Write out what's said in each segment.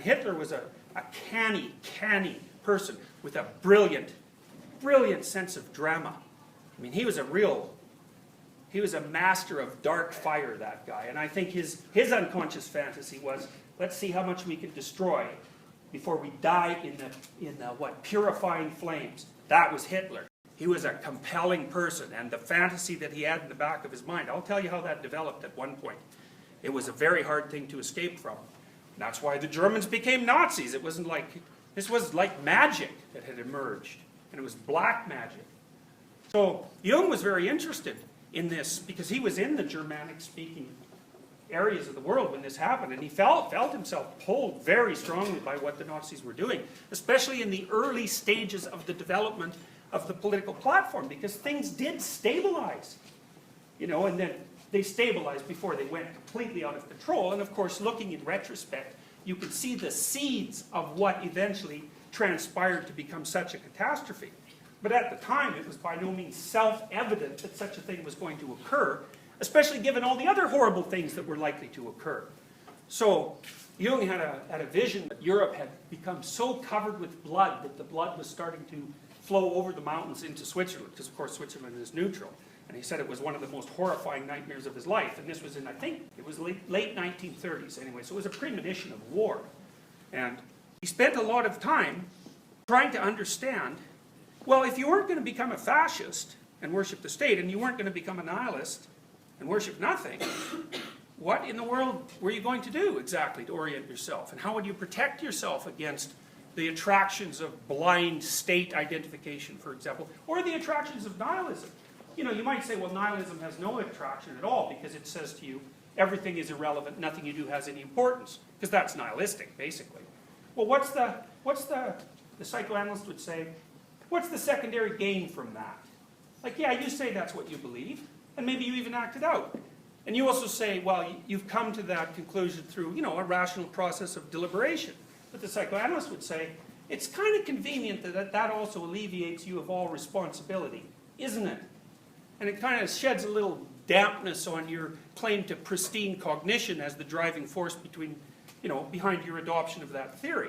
Hitler was a canny person with a brilliant sense of drama. I mean, he was a master of dark fire, that guy. And I think his unconscious fantasy was, let's see how much we can destroy before we die in the purifying flames. That was Hitler. He was a compelling person, and the fantasy that he had in the back of his mind, I'll tell you how that developed at one point. It was a very hard thing to escape from. And that's why the Germans became Nazis. This was like magic that had emerged, and it was black magic. So Jung was very interested in this because he was in the Germanic-speaking areas of the world when this happened, and he felt himself pulled very strongly by what the Nazis were doing, especially in the early stages of the development of the political platform, because things did stabilize, and then they stabilized before they went completely out of control. And of course, looking in retrospect, you can see the seeds of what eventually transpired to become such a catastrophe. But at the time, it was by no means self-evident that such a thing was going to occur, especially given all the other horrible things that were likely to occur. So Jung had a vision that Europe had become so covered with blood that the blood was starting to flow over the mountains into Switzerland, because of course Switzerland is neutral. And he said it was one of the most horrifying nightmares of his life. And this was in, I think, it was late 1930s anyway, so it was a premonition of war. And he spent a lot of time trying to understand, well, if you weren't going to become a fascist and worship the state, and you weren't going to become a nihilist and worship nothing, what in the world were you going to do exactly to orient yourself? And how would you protect yourself against the attractions of blind state identification, for example, or the attractions of nihilism? You might say, well, nihilism has no attraction at all because it says to you, everything is irrelevant, nothing you do has any importance, because that's nihilistic, basically. Well, the psychoanalyst would say, what's the secondary gain from that? Like, yeah, you say that's what you believe, and maybe you even act it out. And you also say, well, you've come to that conclusion through, a rational process of deliberation. But the psychoanalyst would say, it's kind of convenient that also alleviates you of all responsibility, isn't it? And it kind of sheds a little dampness on your claim to pristine cognition as the driving force behind your adoption of that theory.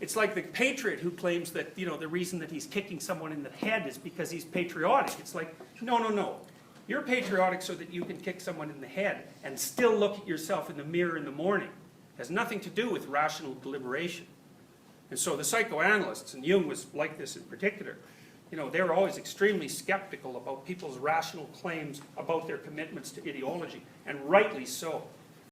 It's like the patriot who claims that, the reason that he's kicking someone in the head is because he's patriotic. It's like, no. You're patriotic so that you can kick someone in the head and still look at yourself in the mirror in the morning. It has nothing to do with rational deliberation. And so the psychoanalysts, and Jung was like this in particular, they were always extremely skeptical about people's rational claims about their commitments to ideology, and rightly so.